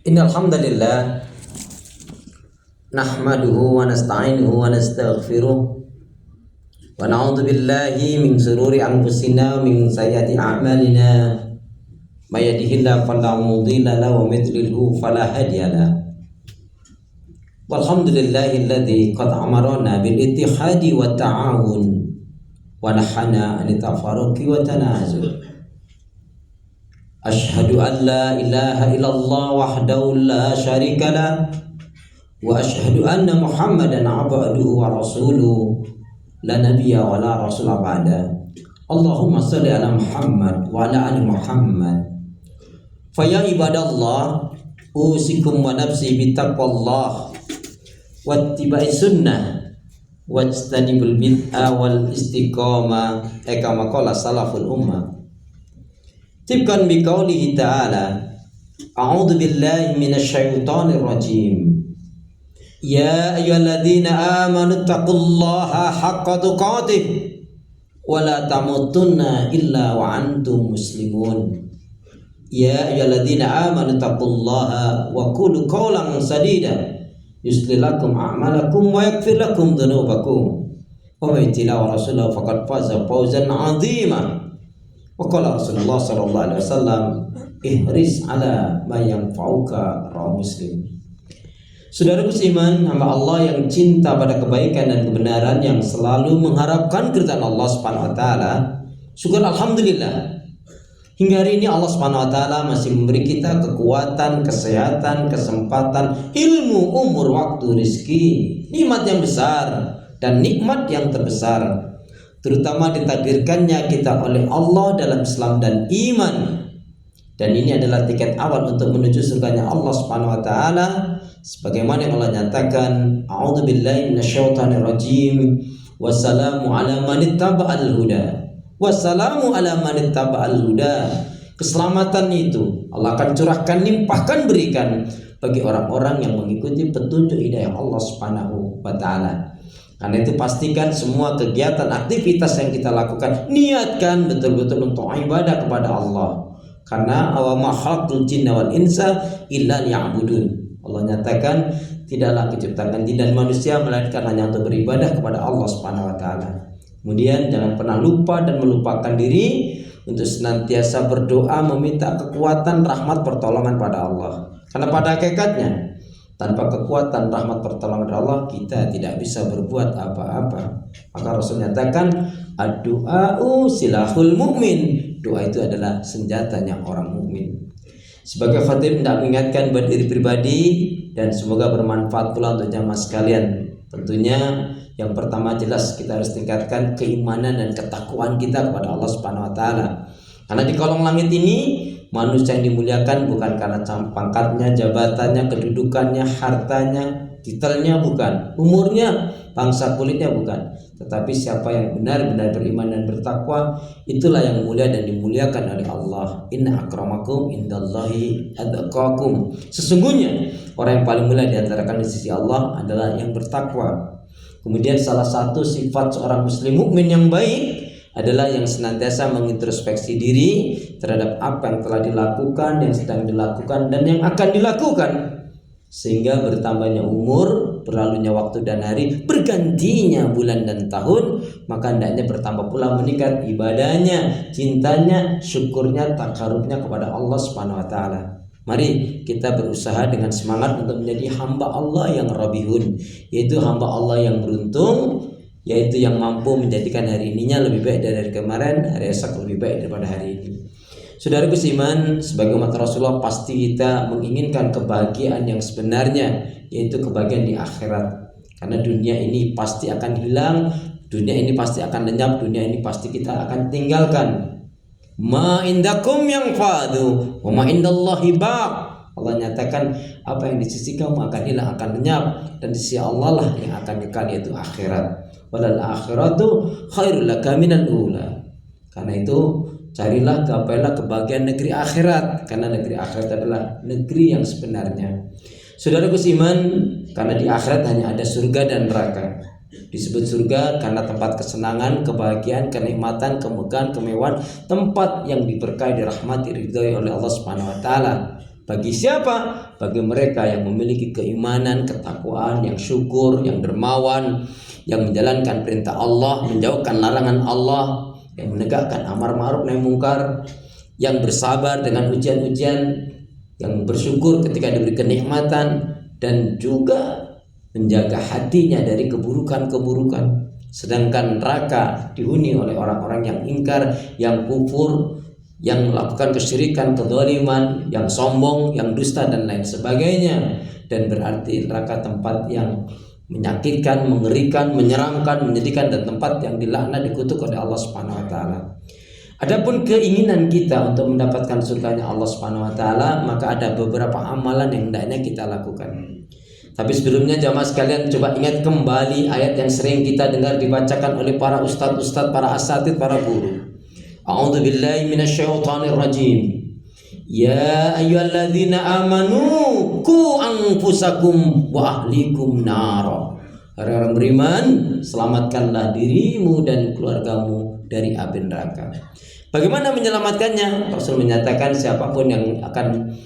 Innal hamdalillah nahmaduhu wa nasta'inuhu wa nastaghfiruh wa na'udzu billahi min shururi anfusina wa min sayyiati a'malina may yahdihillahu fala mudilla lahu wa may yudlilhu fala hadiya lahu. Walhamdulillahilladzi qad amarna bil ittihadi wa ta'awun wa nahana 'anil tafarruqi wa tanazul. Asyhadu an la ilaha illallah wahdahu la syarika lah wa asyhadu anna Muhammadan abduhu wa rasuluhu la nabiyya wa la rasula ba'da. Allahumma shalli ala Muhammad wa ala ali Muhammad. Fa ya ibadallah usikum wa nafsi bi taqwallah wa ittiba'i sunnah wa ijtanibul bid'ah wal istiqamah kama qala salaful ummah. Tibkan biqaulihi ta'ala a'udzu billahi minasy syaithanir rajim. Ya ayyuhalladzina amanu taqullaha haqqa tuqatih wa la tamutunna illa wa antum muslimun. Ya ayyuhalladzina amanu taqullaha wa qulu qawlan sadida yuslih lakum a'malakum wa yaghfir lakum dhunubakum wa may yuti' wa rasulahu faqad faza fawzan 'azima. Wa qala Rasulullah sallallahu alaihi wasallam ihris ala ma yanfa'uka, rawahu Muslim. Saudaraku seiman, hamba Allah yang cinta pada kebaikan dan kebenaran, yang selalu mengharapkan keridhaan Allah Subhanahu wa taala. Syukur alhamdulillah. Hingga hari ini Allah Subhanahu wa taala masih memberi kita kekuatan, kesehatan, kesempatan, ilmu, umur, waktu, rezeki, nikmat yang besar dan nikmat yang terbesar, terutama ditakdirkannya kita oleh Allah dalam Islam dan iman. Dan ini adalah tiket awal untuk menuju surganya Allah Subhanahu wa taala, sebagaimana yang Allah nyatakan, a'udzu billahi minasyaitonir rajim, wassalamu ala man ittaba'al huda, wassalamu ala man ittaba'al huda. Keselamatan itu Allah akan curahkan, limpahkan, berikan bagi orang-orang yang mengikuti petunjuk hidayah Allah Subhanahu wa taala. Karena itu pastikan semua kegiatan, aktivitas yang kita lakukan, niatkan betul-betul untuk ibadah kepada Allah. Karena wa ma khalaqtul jinna wal insa illa liya'budun. Allah nyatakan tidaklah kuciptakan jin dan manusia melainkan hanya untuk beribadah kepada Allah Subhanahu wa taala. Kemudian jangan pernah lupa dan melupakan diri untuk senantiasa berdoa meminta kekuatan, rahmat, pertolongan pada Allah. Karena pada hakikatnya tanpa kekuatan, rahmat, pertolongan dari Allah kita tidak bisa berbuat apa-apa. Maka Rasul nyatakan ad-du'a'u silahul mu'min. Doa itu adalah senjatanya orang mukmin. Sebagai khatib hendak mengingatkan buat diri pribadi dan semoga bermanfaat pula untuk jamaah sekalian. Tentunya yang pertama jelas kita harus tingkatkan keimanan dan ketakwaan kita kepada Allah Subhanahu wa taala. Karena di kolong langit ini manusia yang dimuliakan bukan karena pangkatnya, jabatannya, kedudukannya, hartanya, titelnya bukan, umurnya, bangsa kulitnya bukan, tetapi siapa yang benar-benar beriman dan bertakwa, itulah yang mulia dan dimuliakan oleh Allah. Inna akramakum indallahi atqakum. Sesungguhnya orang yang paling mulia di antara kalian di sisi Allah adalah yang bertakwa. Kemudian salah satu sifat seorang muslim mukmin yang baik adalah yang senantiasa mengintrospeksi diri terhadap apa yang telah dilakukan, yang sedang dilakukan, dan yang akan dilakukan. Sehingga bertambahnya umur, berlalunya waktu dan hari, bergantinya bulan dan tahun, maka hendaknya bertambah pula meningkat ibadahnya, cintanya, syukurnya, takarubnya kepada Allah Subhanahu wa taala. Mari kita berusaha dengan semangat untuk menjadi hamba Allah yang rabihun, yaitu hamba Allah yang beruntung, yaitu yang mampu menjadikan hari ininya lebih baik dari hari kemarin, hari esok lebih baik daripada hari ini. Saudaraku seiman, sebagai umat Rasulullah pasti kita menginginkan kebahagiaan yang sebenarnya, yaitu kebahagiaan di akhirat. Karena dunia ini pasti akan hilang, dunia ini pasti akan lenyap, dunia ini pasti kita akan tinggalkan. Ma indakum yanfadu wa ma indallahi baq. Allah nyatakan apa yang di sisi kamu akan hilang, akan lenyap, dan di sisi Allah lah yang akan kekal, yaitu akhirat. Walal akhiratu khairul laka minal ula. Karena itu carilah, gapailah kebahagiaan negeri akhirat, karena negeri akhirat adalah negeri yang sebenarnya. Saudaraku seiman, karena di akhirat hanya ada surga dan neraka. Disebut surga karena tempat kesenangan, kebahagiaan, kenikmatan, kemegahan, kemewahan, tempat yang diberkahi, dirahmati, diridhoi oleh Allah Subhanahu wa taala. Bagi siapa? Bagi mereka yang memiliki keimanan, ketakwaan, yang syukur, yang dermawan, yang menjalankan perintah Allah, menjauhkan larangan Allah, yang menegakkan amar ma'ruf nahi mungkar, yang bersabar dengan ujian-ujian, yang bersyukur ketika diberi kenikmatan, dan juga menjaga hatinya dari keburukan-keburukan. Sedangkan neraka dihuni oleh orang-orang yang ingkar, yang kufur, yang melakukan kesyirikan, kezaliman, yang sombong, yang dusta dan lain sebagainya. Dan berarti neraka tempat yang menyakitkan, mengerikan, menyeramkan, menyedihkan, dan tempat yang dilaknat, dikutuk oleh Allah Subhanahu wa taala. Adapun keinginan kita untuk mendapatkan surganya Allah Subhanahu wa taala, maka ada beberapa amalan yang hendaknya kita lakukan. Tapi sebelumnya jamaah sekalian, coba ingat kembali ayat yang sering kita dengar dibacakan oleh para ustadz-ustadz, para asatidz, para guru. A'udzubillahi minasyaitonir rajim. Ya ayyuhalladzina amanu qu anfusakum wa ahlikum nara. Orang-orang beriman, selamatkanlah dirimu dan keluargamu dari api neraka. Bagaimana menyelamatkannya? Rasul menyatakan siapapun yang akan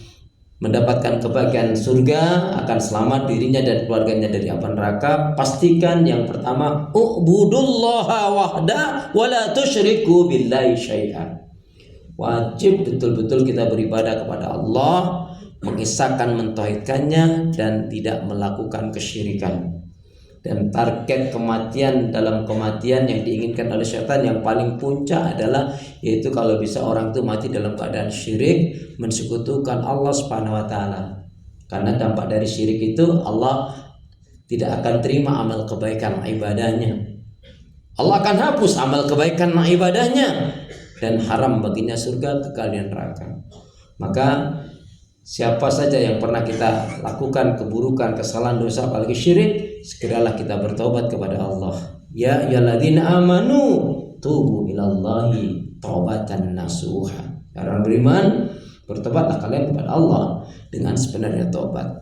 mendapatkan kebahagiaan surga, akan selamat dirinya dan keluarganya dari api neraka, pastikan yang pertama, u'budullaha wahda wa la tusyriku billahi syai'an. Wajib betul-betul kita beribadah kepada Allah, mengisahkan, mentauhidkannya, dan tidak melakukan kesyirikan. Dan target kematian dalam kematian yang diinginkan oleh syaitan yang paling puncak adalah, yaitu kalau bisa orang itu mati dalam keadaan syirik, mensekutukan Allah Subhanahu wa taala. Karena dampak dari syirik itu, Allah tidak akan terima amal kebaikan ibadahnya. Allah akan hapus amal kebaikan ibadahnya, dan haram baginya surga, kekal neraka. Maka siapa saja yang pernah kita lakukan keburukan, kesalahan, dosa, apalagi syirik, segeralah kita bertobat kepada Allah. Ya ayyuhalladzina amanu tubu ilallahi taubatan nasuha. Orang beriman, bertobatlah kalian kepada Allah dengan sebenarnya tobat.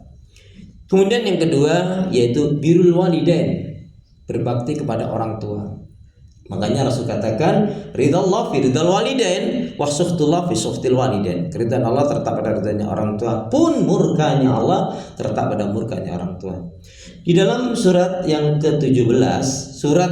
Kemudian yang kedua yaitu birrul walidain, berbakti kepada orang tua. Makanya Rasul katakan, ridallah fi ridal walidain wa sukhtullah fi sukhtil walidain. Keridhaan Allah terletak pada ridhanya orang tua, pun murkanya Allah terletak pada murkanya orang tua. Di dalam surat yang ke-17, surat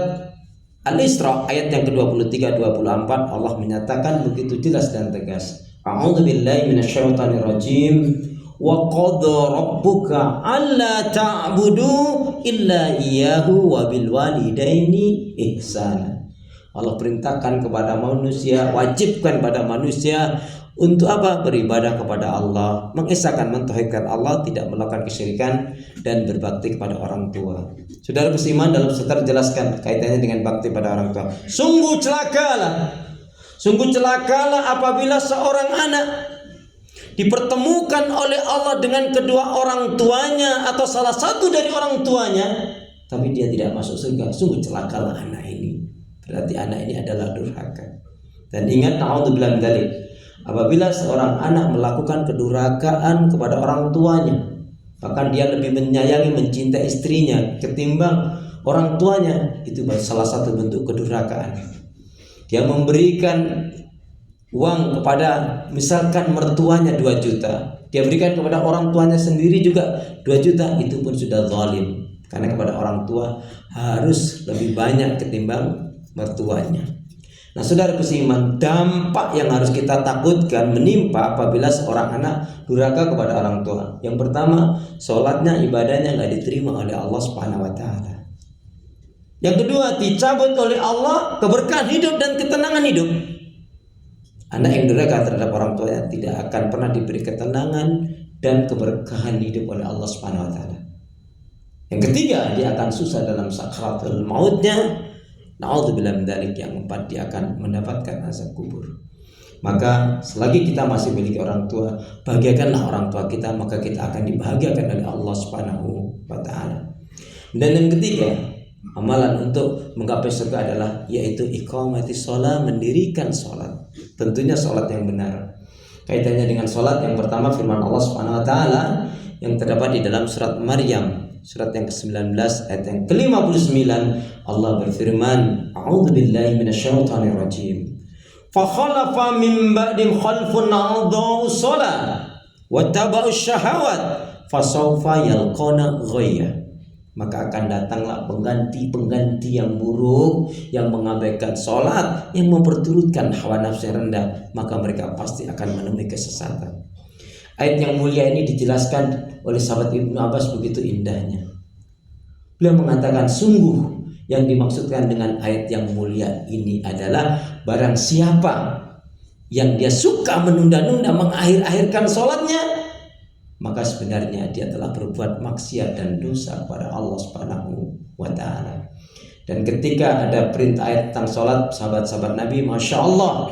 Al-Isra ayat yang ke-23-24, Allah menyatakan begitu jelas dan tegas, a'udzubillahi minasyaitonir rajim. Wa qadha rabbuka alla ta'budu illa iyyahu wa bil walidaini ihsana. Allah perintahkan kepada manusia, wajibkan pada manusia untuk apa? Beribadah kepada Allah, mengesahkan, mentauhidkan Allah, tidak melakukan kesyirikan, dan berbakti kepada orang tua. Saudara beriman, dalam setar jelaskan kaitannya dengan bakti pada orang tua. Sungguh celakalah apabila seorang anak dipertemukan oleh Allah dengan kedua orang tuanya atau salah satu dari orang tuanya, tapi dia tidak masuk surga. Sungguh celakalah anak ini. Berarti anak ini adalah durhaka. Dan ingat, na'udzubillah min dzalik, apabila seorang anak melakukan kedurhakaan kepada orang tuanya, bahkan dia lebih menyayangi, mencintai istrinya ketimbang orang tuanya, itu salah satu bentuk kedurhakaan. Dia memberikan uang kepada misalkan mertuanya 2 juta, dia berikan kepada orang tuanya sendiri juga 2 juta, itu pun sudah zalim. Karena kepada orang tua harus lebih banyak ketimbang mertuanya. Nah, saudara beriman, dampak yang harus kita takutkan menimpa apabila seorang anak durhaka kepada orang tua. Yang pertama, sholatnya, ibadahnya nggak diterima oleh Allah Subhanahu wa taala. Yang kedua, dicabut oleh Allah keberkahan hidup dan ketenangan hidup. Anak yang durhaka terhadap orang tuanya tidak akan pernah diberi ketenangan dan keberkahan hidup oleh Allah Subhanahu wa taala. Yang ketiga, dia akan susah dalam sakaratul mautnya. Na'udzubillah min dzalik. Yang keempat, dia akan mendapatkan azab kubur. Maka selagi kita masih memiliki orang tua, bahagiakanlah orang tua kita, maka kita akan dibahagiakan oleh Allah Subhanahu wa taala. Dan yang ketiga, amalan untuk menggapai surga adalah yaitu iqamatis shalah, mendirikan salat. Tentunya salat yang benar. Kaitannya dengan salat, yang pertama firman Allah Subhanahu wa taala yang terdapat di dalam surat Maryam, surat yang ke-19 ayat yang ke-59, Allah berfirman, a'udzubillahi minasyaitonir rajim. Fa khalafa min ba'dihim khalfun a'dha'u shalah wattaba'us syahawat fasawfa yalqona ghayya. Maka akan datanglah pengganti-pengganti yang buruk, yang mengabaikan sholat, yang memperturutkan hawa nafsu yang rendah, maka mereka pasti akan menemui kesesatan. Ayat yang mulia ini dijelaskan oleh sahabat Ibnu Abbas begitu indahnya. Beliau mengatakan, sungguh yang dimaksudkan dengan ayat yang mulia ini adalah barang siapa yang dia suka menunda-nunda, mengakhir-akhirkan sholatnya, maka sebenarnya dia telah berbuat maksiat dan dosa kepada Allah Subhanahu wa ta'ala. Dan ketika ada perintah ayat tentang sholat, sahabat-sahabat Nabi, Masya Allah,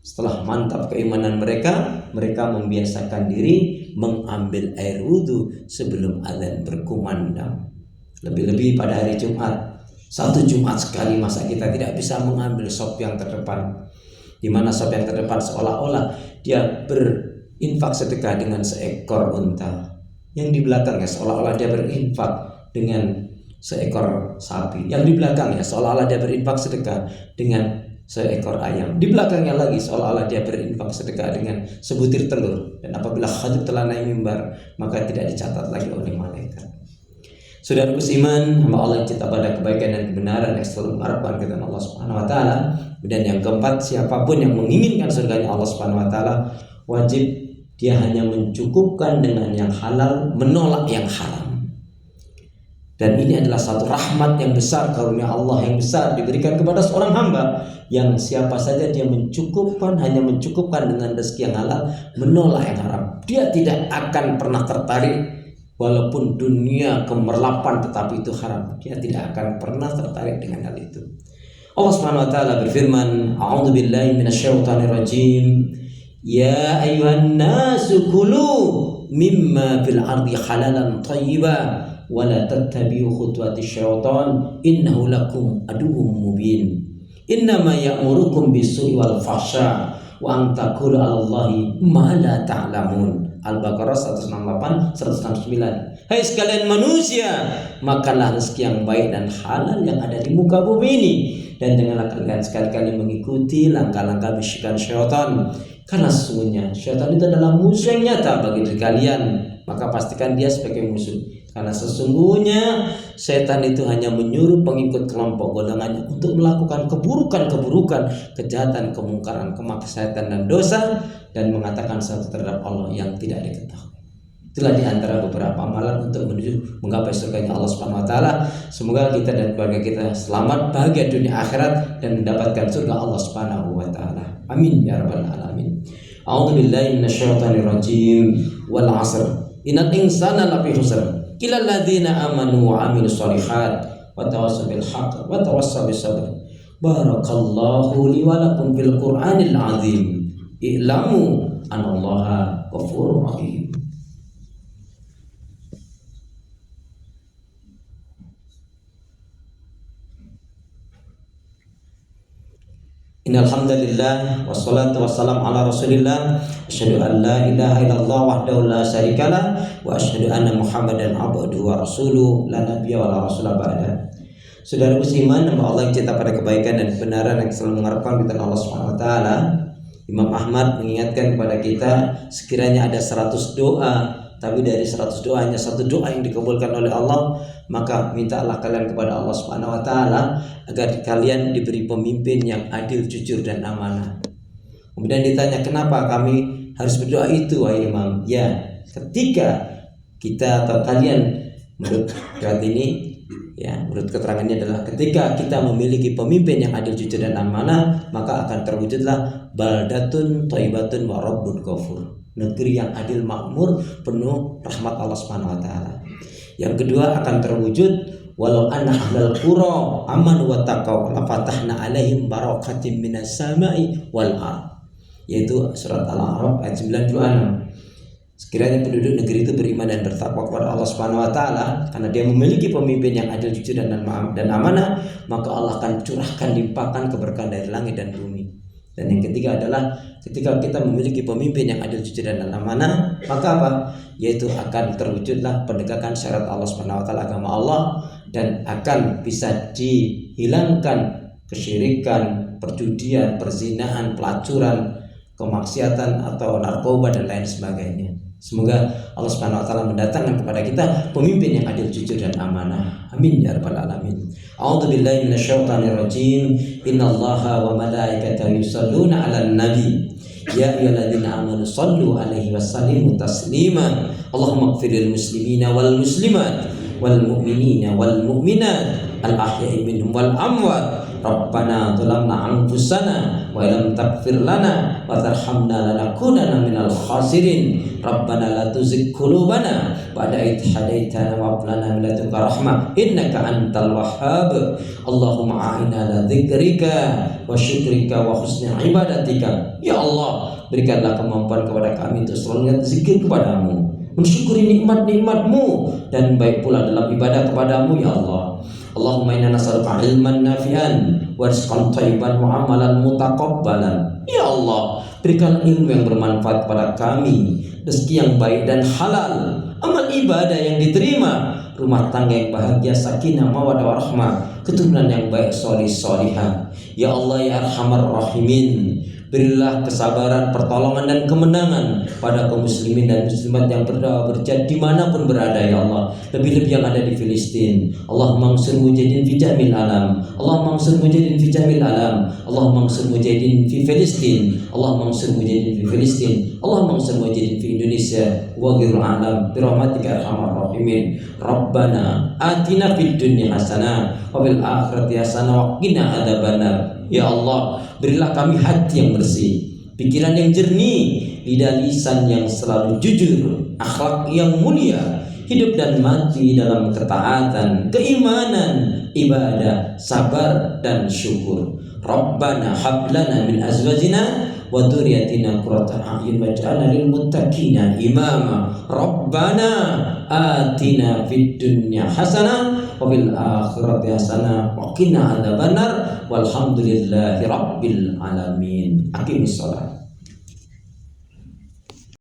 setelah mantap keimanan mereka, mereka membiasakan diri mengambil air wudhu sebelum azan berkumandang. Lebih-lebih pada hari Jumat, satu Jumat sekali masa kita tidak bisa mengambil sop yang terdepan, di mana sop yang terdepan seolah-olah dia berinfak sedekah dengan seekor unta, yang di belakangnya seolah-olah dia berinfak dengan seekor sapi, yang di belakangnya seolah-olah dia berinfak sedekah dengan seekor ayam, di belakangnya lagi seolah-olah dia berinfak sedekah dengan sebutir telur. Dan apabila khatib telah naik mimbar, maka tidak dicatat lagi oleh malaikat. Saudaraku seiman, hamba Allah yang cinta pada kebaikan dan kebenaran yang selalu mengharapkan keridhaan Allah Subhanahu wa taala. Dan yang keempat, siapapun yang menginginkan surganya Allah Subhanahu wa taala, wajib dia hanya mencukupkan dengan yang halal, menolak yang haram. Dan ini adalah satu rahmat yang besar, karunia Allah yang besar diberikan kepada seorang hamba, yang siapa saja dia mencukupkan, hanya mencukupkan dengan rezeki yang halal, menolak yang haram, dia tidak akan pernah tertarik walaupun dunia gemerlapan tetapi itu haram, dia tidak akan pernah tertarik dengan hal itu. Allah Subhanahu wa taala berfirman, a'udzubillahi minasyaitonir rajim, ya ayyuhan nasu kulu mimma fil ardi halalan thayyiban wa la tattabi'u khutuwatis syaitan innahu lakum aduwwum mubin. Innama ya'murukum bis-su'i wal fahsya wa an taqulu 'alallahi ma la ta'lamun. Al-Baqarah 168 169. Hai sekalian manusia, makanlah rezeki yang baik dan halal yang ada di muka bumi ini, dan janganlah kalian sekali-kali mengikuti langkah-langkah bisikan syaitan, karena sesungguhnya syaitan itu adalah musuh yang nyata bagi diri kalian. Maka pastikan dia sebagai musuh, karena sesungguhnya setan itu hanya menyuruh pengikut kelompok golongannya untuk melakukan keburukan-keburukan, kejahatan, kemungkaran, kemaksiatan dan dosa, dan mengatakan sesuatu terhadap Allah yang tidak diketahui. Itulah di antara beberapa amalan untuk menuju menggapai surganya Allah Subhanahu wa taala. Semoga kita dan keluarga kita selamat, bahagia dunia akhirat, dan mendapatkan surga Allah Subhanahu wa taala. Amin ya rabbal alamin. A'udzubillahi minasyaitonir rajim. Wal 'asr. Innal insana lafi khusr. Illa alladzina amanu wa 'amilus shalihat wa tawassaw bil haqq wa tawassaw bis sabr. Barakallahu li wa lakum fil Qur'anil 'azim. I'lamu anallaha ghafurur rahim. Innal hamdalillah wassalatu wassalamu ala Rasulillah. Asyhadu an la ilaha illallah wahdahu la syarikalah wa asyhadu anna Muhammadan abduhu wa rasuluhu la nabiyya wa la rasula ba'da. Saudaraku seiman, hamba Allah yang cinta pada kebaikan dan kebenaran yang selalu mengharapkan keridhaan Allah Subhanahu wa taala, Imam Ahmad mengingatkan kepada kita, sekiranya ada 100 doa, tapi dari 100 doa hanya satu doa yang dikabulkan oleh Allah, maka mintalah kalian kepada Allah Subhanahu wa taala agar kalian diberi pemimpin yang adil, jujur dan amanah. Kemudian ditanya, kenapa kami harus berdoa itu wahai Imam? Ya, ketika kita atau kalian, menurut riwayat ini, ya, menurut keterangannya adalah ketika kita memiliki pemimpin yang adil, jujur dan amanah, maka akan terwujudlah baldatun thayyibatun wa rabbun ghafur, negeri yang adil, makmur, penuh rahmat Allah Subhanahu wa taala. Yang kedua akan terwujud walau anna ahlal qura amanu wa taqaw la fatahna alaihim barakatim minas sama'i wal ardh, yaitu surat Al-A'raf ayat 96. Sekiranya penduduk negeri itu beriman dan bertakwa kepada Allah Subhanahu wa taala, karena dia memiliki pemimpin yang adil, jujur dan amanah, maka Allah akan curahkan limpahkan keberkahan dari langit dan bumi. Dan yang ketiga adalah ketika kita memiliki pemimpin yang adil, jujur dan amanah, maka apa? Yaitu akan terwujudlah penegakan syariat Allah Subhanahu wa taala, agama Allah, dan akan bisa dihilangkan kesyirikan, perjudian, perzinahan, pelacuran, kemaksiatan atau narkoba dan lain sebagainya. Semoga Allah Subhanahu wa taala mendatangkan kepada kita pemimpin yang adil, jujur dan amanah. Amin ya rabbal alamin. A'udzubillahi minasyaitonir rajim. Innallaha wa malaikatahu yusholluna 'alan nabi. Ya ayyuhalladzina amanu shallu 'alaihi wasallimu taslima. Allahumma ighfirlil muslimina wal muslimat wal mu'minina wal mu'minat al ahya'i minhum wal amwat. Rabbana zalamna anfusana wa lam taghfir lana wa tarhamna lanakunanna minal khasirin. Rabbana la tuzigh qulubana ba'da idh hadaitana wa hab lana min ladunka rahmah innaka antal wahhab. Allahumma a'inna ala dzikrika wa syukrika wa husni ibadatika. Ya Allah, berikanlah kemampuan kepada kami untuk selalu zikir kepadamu, mensyukuri nikmat-nikmatmu, dan baik pula dalam ibadah kepadamu ya Allah. Allahumma inna nas'aluka ilman nafi'an wa rizqan thayyiban wa amalan mutaqabbalan. Ya Allah, berikan ilmu yang bermanfaat kepada kami, rezeki yang baik dan halal, amal ibadah yang diterima, rumah tangga yang bahagia, sakinah, mawaddah warahmah, keturunan yang baik, solih solihah. Ya Allah ya Arhamar Rahimin, berilah kesabaran, pertolongan dan kemenangan pada kaum muslimin dan muslimat yang berjihad dimanapun berada ya Allah. Lebih-lebih yang ada di Filistin. Allahumma ansur mujahidin fi jamil alam. Allahumma ansur mujahidin fi jamil alam. Allahumma ansur mujahidin fi Filistin. Allahumma ansur mujahidin fi Filistin. Allahumma ansur mujahidin fi Indonesia wa ghairil alam bi rahmatika ya arhamar rahimin. Rabbana atina fid dunya hasanah wa fil akhirati hasanah wa qina adzabannar. Ya Allah, berilah kami hati yang bersih, pikiran yang jernih, lidah lisan yang selalu jujur, akhlak yang mulia, hidup dan mati dalam ketaatan, keimanan, ibadah, sabar dan syukur. Rabbana hab lana min azwajina wa dzurriyyatina qurrata a'yun waj'alna lil muttaqina imama. Rabbana atina fid dunya hasanah wa fil akhirati hasanah wa qina adzabannar. Walhamdulillahi rabbil alamin. Aqimis shalah.